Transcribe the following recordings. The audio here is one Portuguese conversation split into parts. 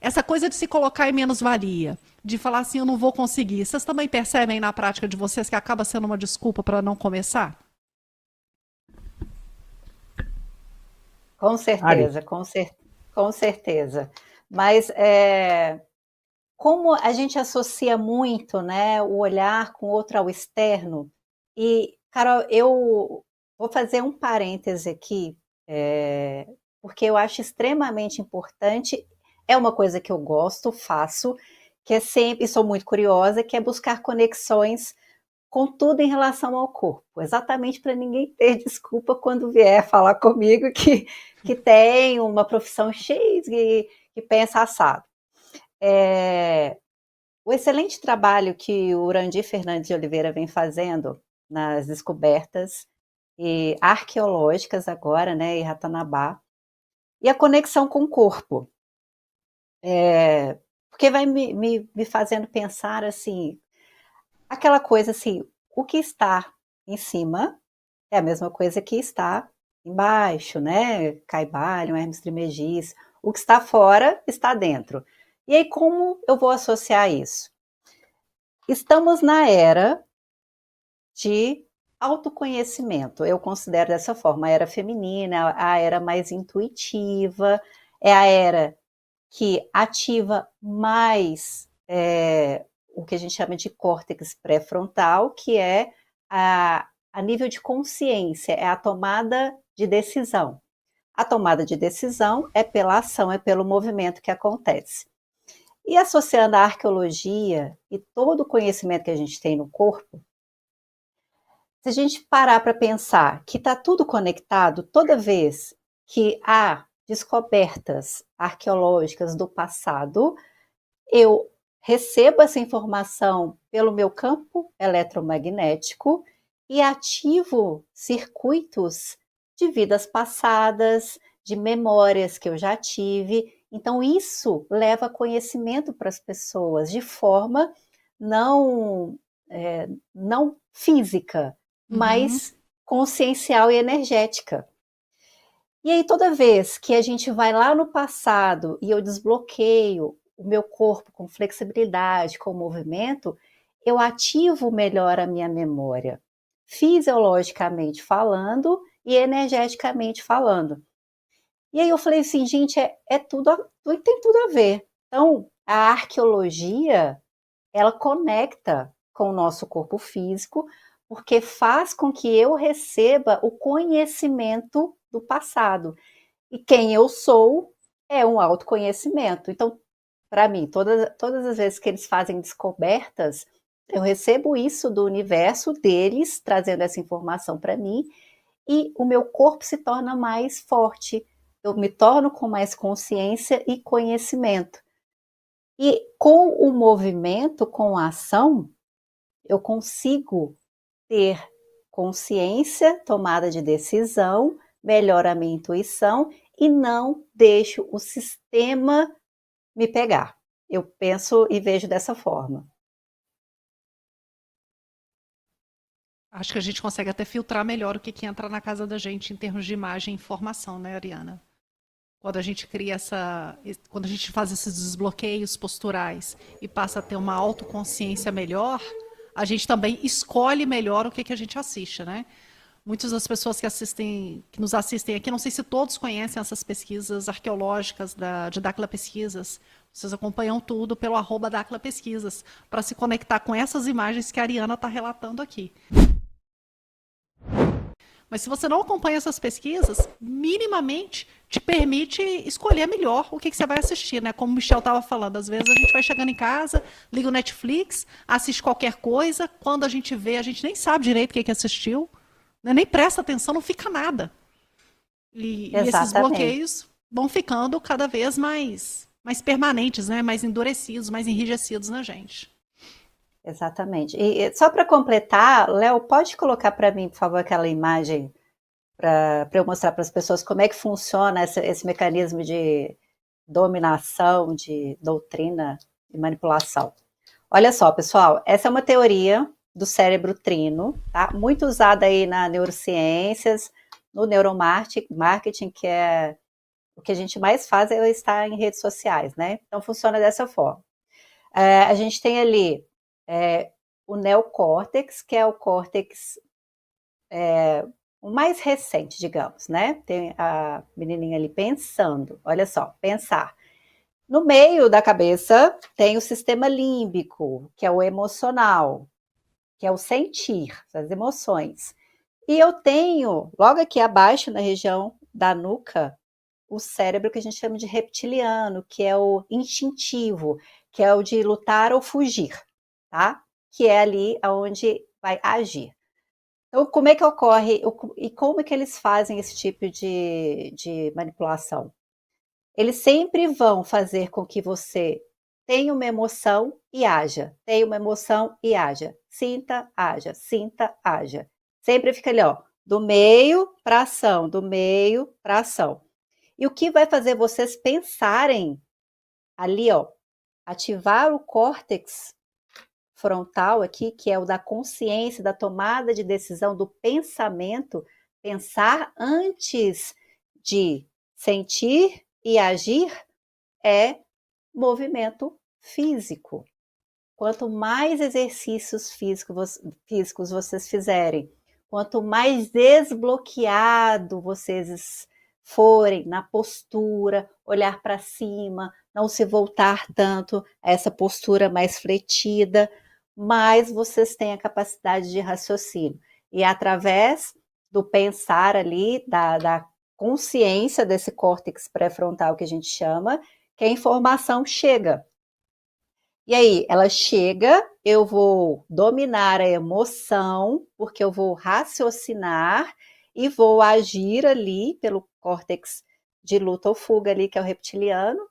Essa coisa de se colocar em menos-valia, de falar assim, eu não vou conseguir. Vocês também percebem na prática de vocês que acaba sendo uma desculpa para não começar? Com Ari, certeza, com certeza. Mas como a gente associa muito, né, o olhar com o outro ao externo, e, Carol, eu vou fazer um parêntese aqui, porque eu acho extremamente importante, é uma coisa que eu gosto, faço, que é sempre, e sou muito curiosa, que é buscar conexões com tudo em relação ao corpo, exatamente para ninguém ter desculpa quando vier falar comigo que tem uma profissão X que pensa assado. É, o excelente trabalho que o Urandir Fernandes de Oliveira vem fazendo nas descobertas e arqueológicas agora, né, em Ratanabá, e a conexão com o corpo, porque vai me fazendo pensar assim, aquela coisa assim, o que está em cima é a mesma coisa que está embaixo, né? Caibalion, Hermes Trismegisto. O que está fora está dentro. E aí, como eu vou associar isso? Estamos na era de autoconhecimento. Eu considero dessa forma, a era feminina, a era mais intuitiva, é a era que ativa mais o que a gente chama de córtex pré-frontal, que é a nível de consciência, é a tomada de decisão. A tomada de decisão é pela ação, é pelo movimento que acontece. E associando a arqueologia e todo o conhecimento que a gente tem no corpo, se a gente parar para pensar que está tudo conectado, toda vez que há descobertas arqueológicas do passado, eu recebo essa informação pelo meu campo eletromagnético e ativo circuitos de vidas passadas, de memórias que eu já tive. Então, isso leva conhecimento para as pessoas de forma não, não física, Uhum. mas consciencial e energética. E aí, toda vez que a gente vai lá no passado e eu desbloqueio o meu corpo com flexibilidade, com movimento, eu ativo melhor a minha memória, fisiologicamente falando e energeticamente falando. E aí eu falei assim, gente, tem tudo a ver. Então, a arqueologia, ela conecta com o nosso corpo físico, porque faz com que eu receba o conhecimento do passado. E quem eu sou é um autoconhecimento. Então, para mim, todas as vezes que eles fazem descobertas, eu recebo isso do universo deles, trazendo essa informação para mim, e o meu corpo se torna mais forte. Eu me torno com mais consciência e conhecimento. E com o movimento, com a ação, eu consigo ter consciência, tomada de decisão, melhora a minha intuição e não deixo o sistema me pegar. Eu penso e vejo dessa forma. Acho que a gente consegue até filtrar melhor o que, que entra na casa da gente em termos de imagem e informação, né, Ariana? Quando a gente cria essa. Quando a gente faz esses desbloqueios posturais e passa a ter uma autoconsciência melhor, a gente também escolhe melhor o que, que a gente assiste, né? Muitas das pessoas que assistem, que nos assistem aqui, não sei se todos conhecem essas pesquisas arqueológicas de Dacla Pesquisas. Vocês acompanham tudo pelo @Dacla Pesquisas, para se conectar com essas imagens que a Ariana está relatando aqui. Mas se você não acompanha essas pesquisas, minimamente te permite escolher melhor o que, que você vai assistir, né? Como o Michel estava falando, às vezes a gente vai chegando em casa, liga o Netflix, assiste qualquer coisa, quando a gente vê, a gente nem sabe direito o que, que assistiu, né? Nem presta atenção, não fica nada. E esses Exatamente, bloqueios vão ficando cada vez mais permanentes, né? Mais endurecidos, mais enrijecidos na gente. exatamente. E só para completar, Léo, pode colocar para mim, por favor, aquela imagem para eu mostrar para as pessoas como é que funciona esse mecanismo de dominação, de doutrina e manipulação. Olha só, pessoal, essa é uma teoria do cérebro trino, tá? Muito usada aí na neurociências, no neuromarketing, que é O que a gente mais faz é estar em redes sociais, né? Então funciona dessa forma. A gente tem ali o neocórtex, que é o córtex o mais recente, digamos, né? Tem a menininha ali pensando, olha só, pensar. No meio da cabeça tem o sistema límbico, que é o emocional, que é o sentir, as emoções. E eu tenho, logo aqui abaixo, na região da nuca, o cérebro que a gente chama de reptiliano, que é o instintivo, que é o de lutar ou fugir, tá? Que é ali onde vai agir. Então, como é que ocorre e como é que eles fazem esse tipo de manipulação? Eles sempre vão fazer com que você tenha uma emoção e haja, tenha uma emoção e haja, sinta, haja. Sempre fica ali, ó, do meio para ação, do meio para ação. E o que vai fazer vocês pensarem ali, ó, ativar o córtex frontal aqui, que é o da consciência, da tomada de decisão, do pensamento, pensar antes de sentir e agir é movimento físico. Quanto mais exercícios físicos vocês fizerem, quanto mais desbloqueado vocês forem na postura, olhar para cima, não se voltar tanto a essa postura mais fletida, mais vocês têm a capacidade de raciocínio. E através do pensar ali, da consciência desse córtex pré-frontal que a gente chama, que a informação chega. E aí, ela chega, eu vou dominar a emoção, porque eu vou raciocinar e vou agir ali pelo córtex de luta ou fuga ali, que é o reptiliano,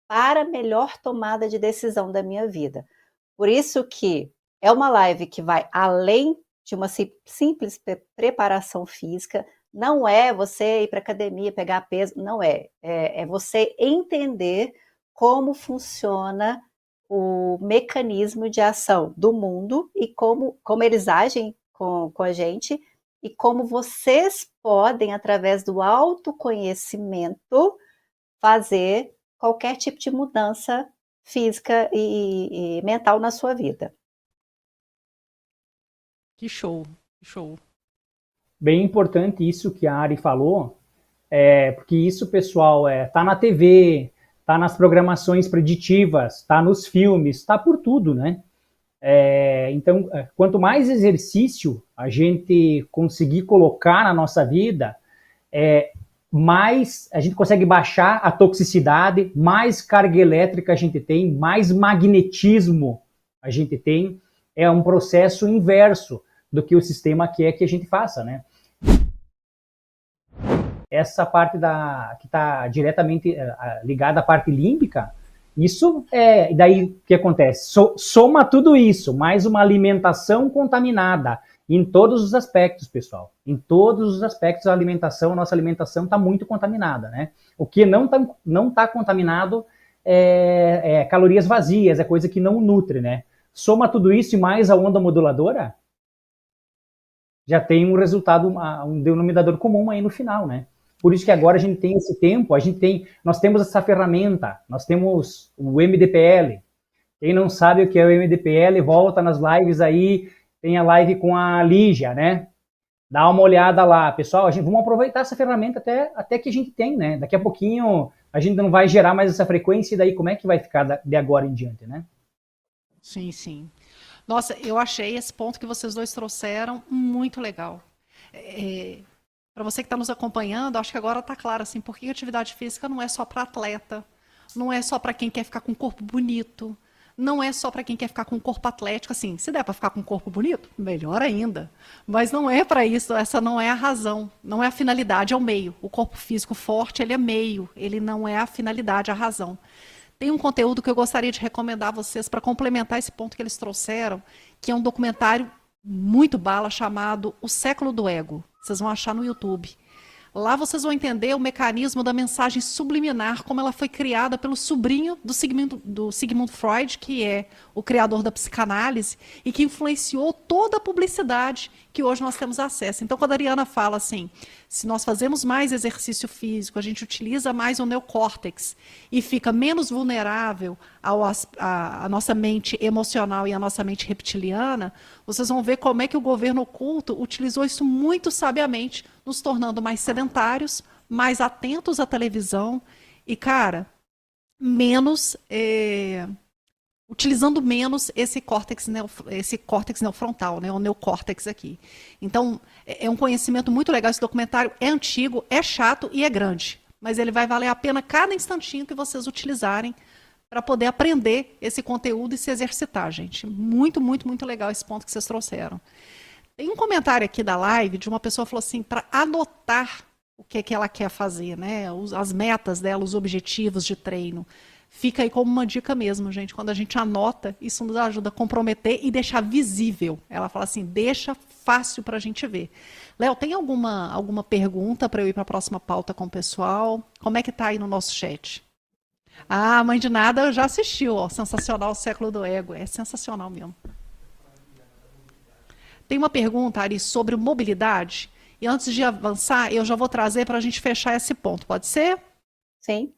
para melhor tomada de decisão da minha vida. Por isso que é uma live que vai além de uma simples preparação física, não é você ir para a academia, pegar peso, não é. É você entender como funciona o mecanismo de ação do mundo e como eles agem com a gente e como vocês podem, através do autoconhecimento, fazer qualquer tipo de mudança física e mental na sua vida. Que show, que show. Bem importante isso que a Ari falou, porque isso, pessoal, tá na TV, tá nas programações preditivas, tá nos filmes, tá por tudo, né? Então, quanto mais exercício a gente conseguir colocar na nossa vida, mais a gente consegue baixar a toxicidade, mais carga elétrica a gente tem, mais magnetismo a gente tem. É um processo inverso do que o sistema quer que a gente faça, né? Essa parte que está diretamente ligada à parte límbica, isso daí o que acontece? Soma tudo isso, mais uma alimentação contaminada, em todos os aspectos, pessoal. Em todos os aspectos da alimentação, a nossa alimentação está muito contaminada, né? O que não tá contaminado é calorias vazias, é coisa que não nutre, né? Soma tudo isso e mais a onda moduladora, já tem um resultado, um denominador comum aí no final, né? Por isso que agora a gente tem esse tempo, nós temos essa ferramenta, nós temos o MDPL. Quem não sabe o que é o MDPL, volta nas lives aí, tem a live com a Lígia, né? Dá uma olhada lá. Pessoal, vamos aproveitar essa ferramenta até que a gente tem, né? Daqui a pouquinho a gente não vai gerar mais essa frequência, e daí como é que vai ficar de agora em diante, né? Sim, sim. Nossa, eu achei esse ponto que vocês dois trouxeram muito legal. Para você que está nos acompanhando, acho que agora está claro assim, porque a atividade física não é só para atleta, não é só para quem quer ficar com um corpo bonito, não é só para quem quer ficar com um corpo atlético, assim, se der para ficar com um corpo bonito, melhor ainda. Mas não é para isso, essa não é a razão, não é a finalidade, é o meio. O corpo físico forte, ele é meio, ele não é a finalidade, a razão. Tem um conteúdo que eu gostaria de recomendar a vocês para complementar esse ponto que eles trouxeram, que é um documentário muito bala chamado O Século do Ego. Vocês vão achar no YouTube. Lá vocês vão entender o mecanismo da mensagem subliminar, como ela foi criada pelo sobrinho do Sigmund Freud, que é o criador da psicanálise, e que influenciou toda a publicidade que hoje nós temos acesso. Então, quando a Ariana fala assim, Se nós fazemos mais exercício físico, a gente utiliza mais o neocórtex e fica menos vulnerável à nossa mente emocional e à nossa mente reptiliana, vocês vão ver como é que o governo oculto utilizou isso muito sabiamente, nos tornando mais sedentários, mais atentos à televisão e, cara, utilizando menos esse córtex neofrontal, né, o neocórtex aqui. Então, é um conhecimento muito legal. Esse documentário é antigo, é chato e é grande, mas ele vai valer a pena cada instantinho que vocês utilizarem para poder aprender esse conteúdo e se exercitar, gente. Muito, muito, muito legal esse ponto que vocês trouxeram. Tem um comentário aqui da live de uma pessoa que falou assim, para anotar o que é que ela quer fazer, né? As metas dela, os objetivos de treino. Fica aí como uma dica mesmo, gente. Quando a gente anota, isso nos ajuda a comprometer e deixar visível. Ela fala assim, deixa fácil para a gente ver. Léo, tem alguma pergunta para eu ir para a próxima pauta com o pessoal? Como é que tá aí no nosso chat? Ah, Mãe de Nada já assistiu, ó, sensacional, o Século do Ego. É sensacional mesmo. Tem uma pergunta, Ari, sobre mobilidade. E antes de avançar, eu já vou trazer para a gente fechar esse ponto. Pode ser? Sim.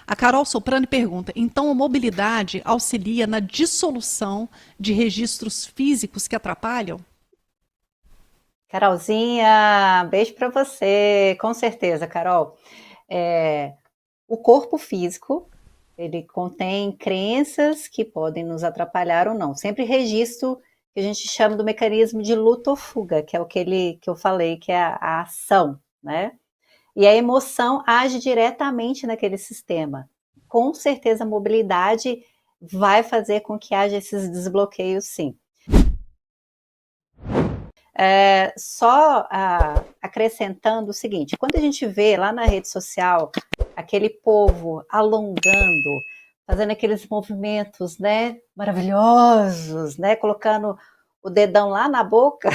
A Carol Soprano pergunta, então a mobilidade auxilia na dissolução de registros físicos que atrapalham? Carolzinha, beijo para você. Com certeza, Carol. O corpo físico, ele contém crenças que podem nos atrapalhar ou não. Sempre registro que a gente chama do mecanismo de luta ou fuga, que é que eu falei, que é a ação, né? E a emoção age diretamente naquele sistema. Com certeza a mobilidade vai fazer com que haja esses desbloqueios, sim. Só acrescentando o seguinte, quando a gente vê lá na rede social aquele povo alongando, fazendo aqueles movimentos, né, maravilhosos, né, colocando o dedão lá na boca,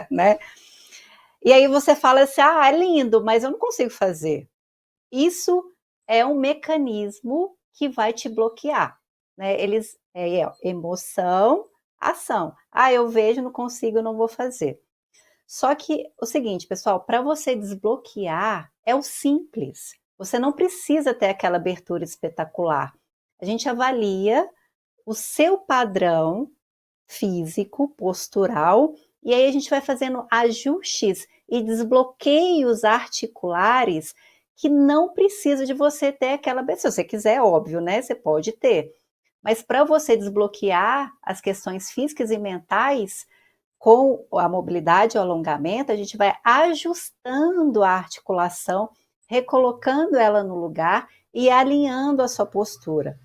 né, e aí você fala assim, é lindo, mas eu não consigo fazer. Isso é um mecanismo que vai te bloquear, né? Emoção, ação. Eu vejo, não consigo, não vou fazer. Só que o seguinte, pessoal, para você desbloquear é o simples. Você não precisa ter aquela abertura espetacular. A gente avalia o seu padrão físico, postural, e aí a gente vai fazendo ajustes e desbloqueios articulares que não precisa de você ter aquela abertura. Se você quiser, óbvio, né? Você pode ter. Mas para você desbloquear as questões físicas e mentais, com a mobilidade e o alongamento, a gente vai ajustando a articulação, recolocando ela no lugar e alinhando a sua postura.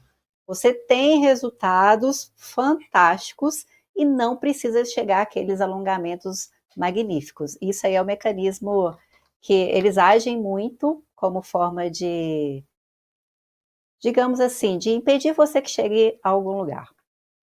Você tem resultados fantásticos e não precisa chegar àqueles alongamentos magníficos. Isso aí é o mecanismo que eles agem muito como forma de, digamos assim, de impedir você que chegue a algum lugar.